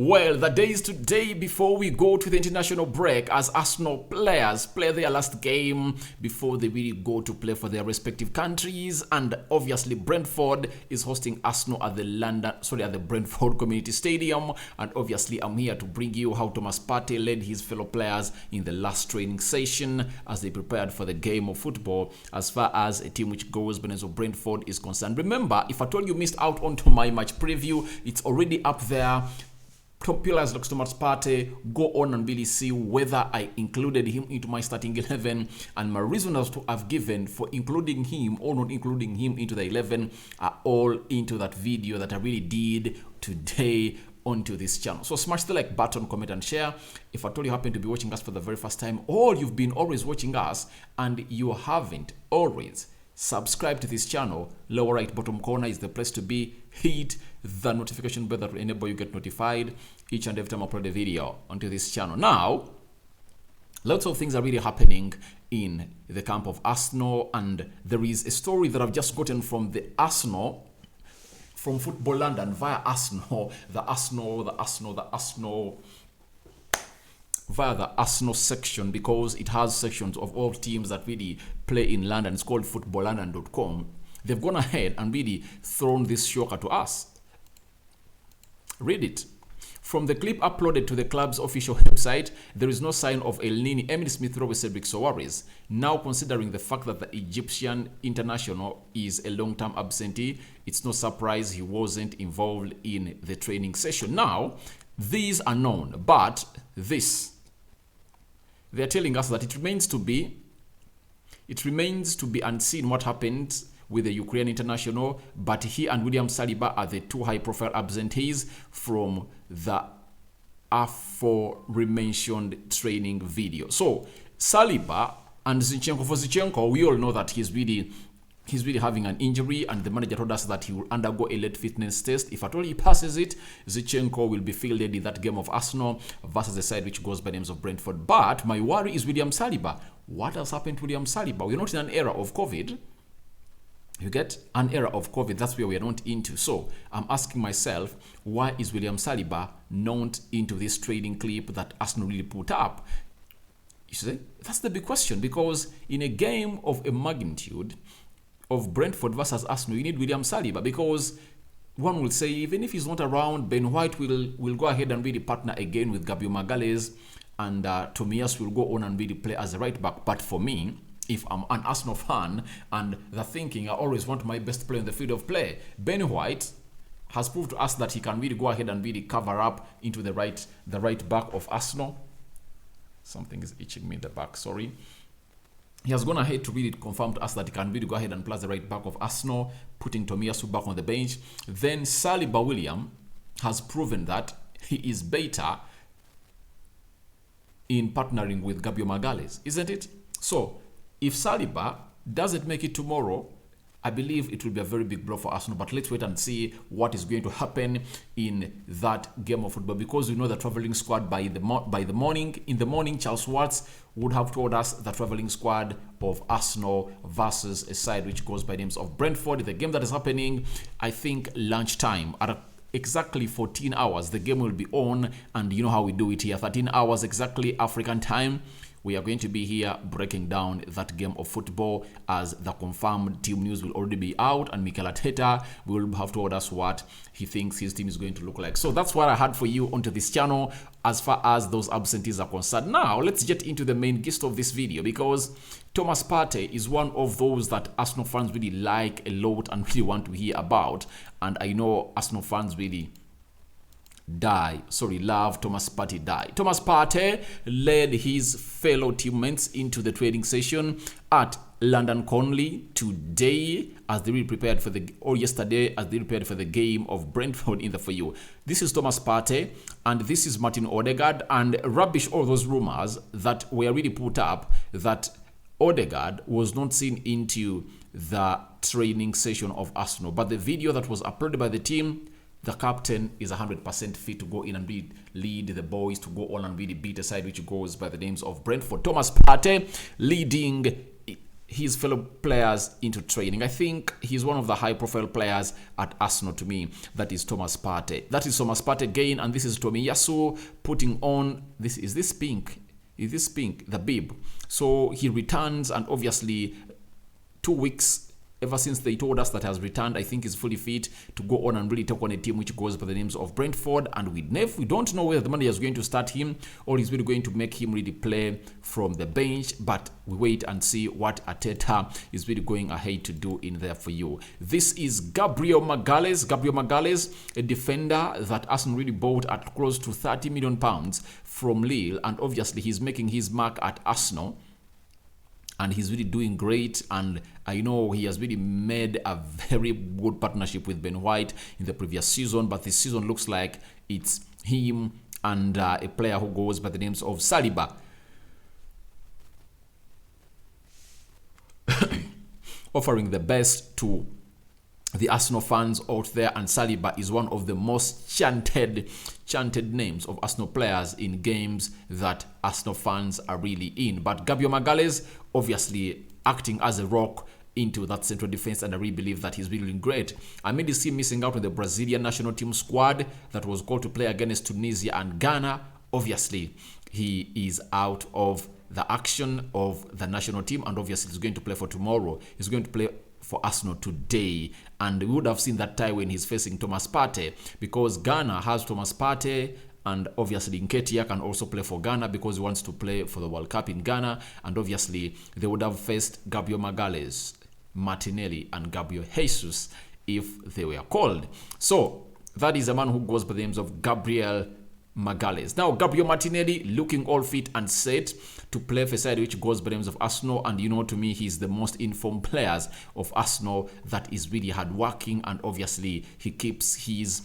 Well, the day is today before we go to the international break as Arsenal players play their last game before they really go to play for their respective countries. And obviously Brentford is hosting Arsenal at the Brentford Community Stadium. And obviously I'm here to bring you how Thomas Partey led his fellow players in the last training session as they prepared for the game of football as far as a team which goes by the name of Brentford is concerned. Remember, if at all you missed out onto my match preview, it's already up there. Top pillars like Thomas Partey, go on and really see whether I included him into my starting 11 and my reason as to have given for including him or not including him into the 11 are all into that video that I really did today onto this channel. So smash the like button, comment and share. If at all you happen to be watching us for the very first time or you've been always watching us and you haven't always subscribe to this channel, lower right bottom corner is the place to be. Hit the notification bell that will enable you get notified each and every time I upload a video onto this channel. Now, lots of things are really happening in the camp of Arsenal, and there is a story that I've just gotten from from Football London via Arsenal, via the Arsenal section, because it has sections of all teams that really play in London. It's called footballlondon.com. They've gone ahead and really thrown this shocker to us. Read it. From the clip uploaded to the club's official website, there is no sign of El Nini, Emily Smith-Rowe, Cedric Soares. Now, considering the fact that the Egyptian international is a long-term absentee, it's no surprise he wasn't involved in the training session. Now, these are known, but they're telling us that it remains to be unseen what happened with the Ukrainian international, but he and William Saliba are the two high-profile absentees from the aforementioned training video. So Saliba and Zinchenko, for Zinchenko, we all know that he's really having an injury, and the manager told us that he will undergo a late fitness test. If at all he passes it, Zinchenko will be fielded in that game of Arsenal versus the side which goes by the names of Brentford. But my worry is William Saliba. What has happened to William Saliba? We're not in an era of COVID. You get an era of COVID. That's where we are not into. So I'm asking myself, why is William Saliba not into this training clip that Arsenal really put up? You see, that's the big question, because in a game of a magnitude of Brentford versus Arsenal, you need William Saliba, because one will say even if he's not around, Ben White will go ahead and really partner again with Gabriel Magalhaes, and Tomiyasu will go on and really play as a right back. But for me, if I'm an Arsenal fan and the thinking, I always want my best player in the field of play, Ben White has proved to us that he can really go ahead and really cover up into the right back of Arsenal. Something is itching me in the back, sorry. He has gone ahead to really confirm to us that he can really go ahead and plus the right back of Arsenal, putting Tomiyasu back on the bench. Then Saliba William has proven that he is better in partnering with Gabriel Magalhaes, isn't it? So if Saliba doesn't make it tomorrow, I believe it will be a very big blow for Arsenal. But let's wait and see what is going to happen in that game of football, because we know the traveling squad in the morning, Charles Schwartz would have told us the traveling squad of Arsenal versus a side which goes by names of Brentford. The game that is happening, I think, lunchtime at exactly 14 hours. The game will be on, and you know how we do it here. 13 hours exactly African time. We are going to be here breaking down that game of football, as the confirmed team news will already be out, and Mikel Arteta will have told us what he thinks his team is going to look like. So that's what I had for you onto this channel as far as those absentees are concerned. Now let's get into the main gist of this video, because Thomas Partey is one of those that Arsenal fans really like a lot and really want to hear about, and I know Arsenal fans really love Thomas Partey die. Thomas Partey led his fellow teammates into the training session at London Conley today as they prepared for yesterday as they prepared for the game of Brentford in the FAU. This is Thomas Partey and this is Martin Odegaard, and rubbish all those rumors that were really put up that Odegaard was not seen into the training session of Arsenal. But the video that was uploaded by the team, the captain is 100% fit to go in and lead the boys to go on and really beat a side which goes by the names of Brentford. Thomas Partey leading his fellow players into training. I think he's one of the high-profile players at Arsenal to me. That is Thomas Partey. That is Thomas Partey again, and this is Tomiyasu putting on this. Is this pink? Is this pink? The bib. So he returns, and obviously 2 weeks ever since they told us that has returned, I think he's fully fit to go on and really take on a team which goes by the names of Brentford. And we don't know whether the manager is going to start him or he's really going to make him really play from the bench. But we wait and see what Arteta is really going ahead to do in there for you. This is Gabriel Magalhaes. Gabriel Magalhaes, a defender that Arsenal really bought at close to £30 million from Lille. And obviously he's making his mark at Arsenal. And he's really doing great, and I know he has really made a very good partnership with Ben White in the previous season, but this season looks like it's him and a player who goes by the names of Saliba. Offering the best to the Arsenal fans out there, and Saliba is one of the most chanted names of Arsenal players in games that Arsenal fans are really in. But Gabriel Magalhaes obviously acting as a rock into that central defense, and I really believe that he's really doing great. I made this team missing out on the Brazilian national team squad that was called to play against Tunisia and Ghana. Obviously, he is out of the action of the national team, and obviously he's going to play for tomorrow. He's going to play for Arsenal today, and we would have seen that tie when he's facing Thomas Partey, because Ghana has Thomas Partey, and obviously Nketiah can also play for Ghana because he wants to play for the World Cup in Ghana, and obviously they would have faced Gabriel Magalhaes, Martinelli, and Gabriel Jesus if they were called. So that is a man who goes by the names of Gabriel Magalhaes. Now, Gabriel Martinelli looking all fit and set to play for a side which goes by the names of Arsenal, and you know, to me, he's the most informed players of Arsenal that is really hardworking, and obviously he keeps his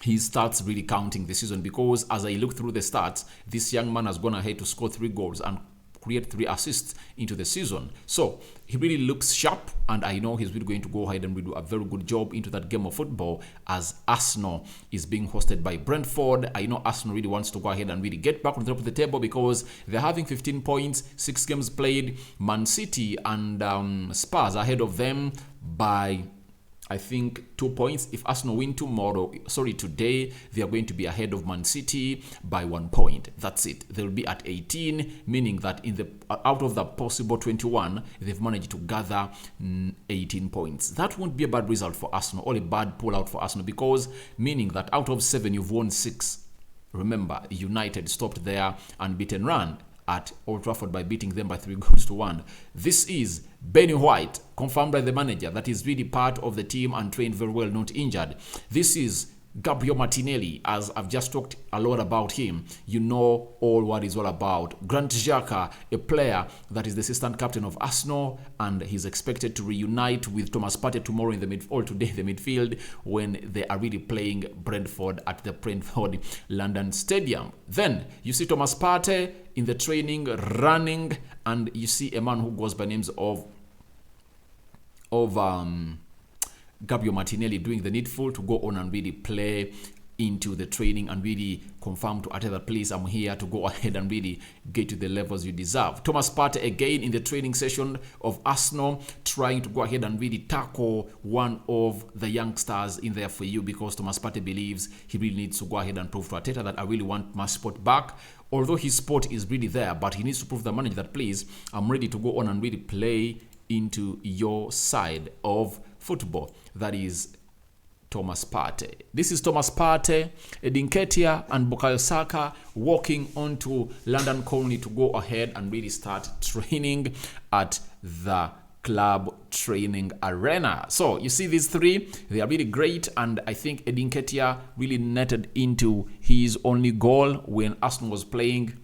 stats really counting this season, because as I look through the stats, this young man has gone ahead to score 3 goals and create 3 assists into the season. So he really looks sharp, and I know he's really going to go ahead and do a very good job into that game of football as Arsenal is being hosted by Brentford. I know Arsenal really wants to go ahead and really get back on the top of the table because they're having 15 points, 6 games played. Man City and Spurs ahead of them by, I think, 2 points. If Arsenal win today, they are going to be ahead of Man City by 1 point. That's it. They'll be at 18, meaning that out of the possible 21, they've managed to gather 18 points. That won't be a bad result for Arsenal, or a bad pull-out for Arsenal, because meaning that out of 7, you've won 6. Remember, United stopped their unbeaten run at Old Trafford by beating them by 3-1. This is Benny White, confirmed by the manager that is really part of the team and trained very well, not injured. This is Gabriel Martinelli, as I've just talked a lot about him. You know all what he's all about. Grant Xhaka, a player that is the assistant captain of Arsenal, and he's expected to reunite with Thomas Partey tomorrow in the midfield when they are really playing Brentford at the Brentford London Stadium. Then you see Thomas Partey in the training, running, and you see a man who goes by names of Gabriel Martinelli doing the needful to go on and really play into the training and really confirm to Arteta, please, I'm here to go ahead and really get to the levels you deserve. Thomas Partey again in the training session of Arsenal, trying to go ahead and really tackle one of the youngsters in there for you, because Thomas Partey believes he really needs to go ahead and prove to Arteta that I really want my spot back. Although his spot is really there, but he needs to prove the manager that, please, I'm ready to go on and really play into your side of football. That is Thomas Partey. This is Thomas Partey, Nketiah and Bukayo Saka walking onto London Colney to go ahead and really start training at the club training arena. So you see these 3, they are really great, and I think Nketiah really netted into his only goal when Arsenal was playing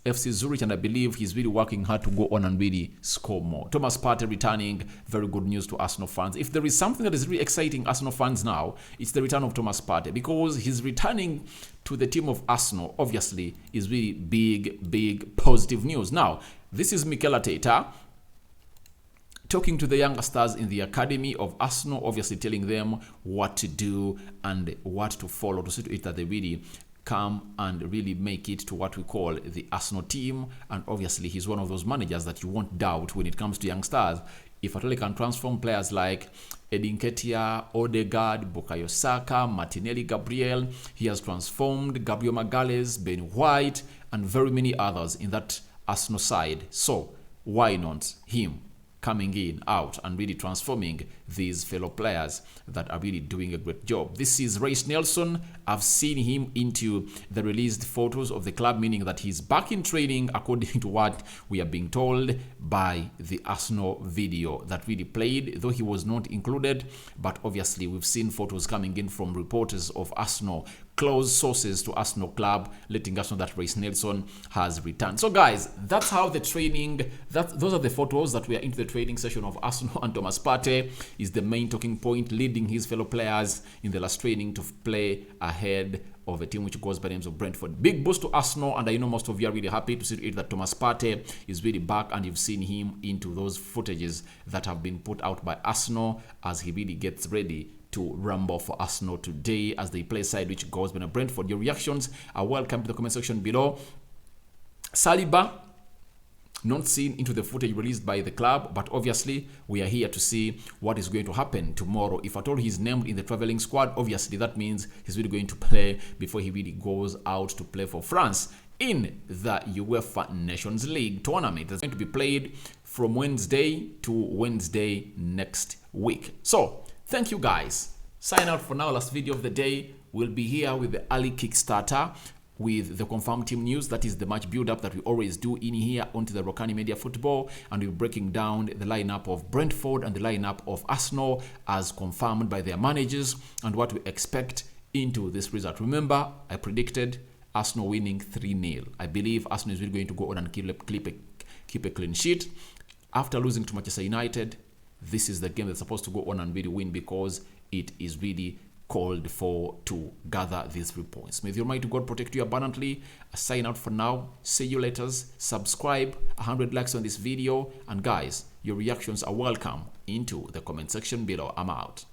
FC Zurich, and I believe he's really working hard to go on and really score more. Thomas Partey returning, very good news to Arsenal fans. If there is something that is really exciting Arsenal fans now, it's the return of Thomas Partey, because he's returning to the team of Arsenal, obviously, is really big positive news. Now, this is Mikel Arteta talking to the youngsters in the academy of Arsenal, obviously telling them what to do and what to follow to see to it that they really come and really make it to what we call the Arsenal team. And obviously, he's one of those managers that you won't doubt when it comes to young stars. If at all he can transform players like Edin Ketia, Odegaard, Bukayo Saka, Martinelli, Gabriel, he has transformed Gabriel Magalhaes, Ben White, and very many others in that Arsenal side. So why not him coming in, out, and really transforming these fellow players that are really doing a great job? This is Reiss Nelson. I've seen him into the released photos of the club, meaning that he's back in training according to what we are being told by the Arsenal video that really played, though he was not included. But obviously we've seen photos coming in from reporters of Arsenal, close sources to Arsenal club, letting us know that Reiss Nelson has returned. So guys, that's how the training, those are the photos that we are into the training session of Arsenal, and Thomas Partey is the main talking point, leading his fellow players in the last training to play ahead of a team which goes by the names of Brentford. Big boost to Arsenal, and I know most of you are really happy to see it that Thomas Partey is really back, and you've seen him into those footages that have been put out by Arsenal as he really gets ready to rumble for Arsenal today as they play side which goes by Brentford. Your reactions are welcome to the comment section below. Saliba not seen into the footage released by the club, but obviously we are here to see what is going to happen tomorrow. If at all he's named in the traveling squad, obviously that means he's really going to play before he really goes out to play for France in the UEFA Nations League tournament. It's going to be played from Wednesday to Wednesday next week. So thank you guys. Sign out for now. Last video of the day. We'll be here with the early Kickstarter with the confirmed team news. That is the match build-up that we always do in here onto the Rokani Media Football, and we're breaking down the lineup of Brentford and the lineup of Arsenal as confirmed by their managers and what we expect into this result. Remember, I predicted Arsenal winning 3-0. I believe Arsenal is really going to go on and keep a clean sheet. After losing to Manchester United, this is the game that's supposed to go on and really win, because it is really called for to gather these 3 points. May the Almighty God protect you abundantly. I sign out for now. See you later. Subscribe, 100 likes on this video, and guys, your reactions are welcome into the comment section below. I'm out.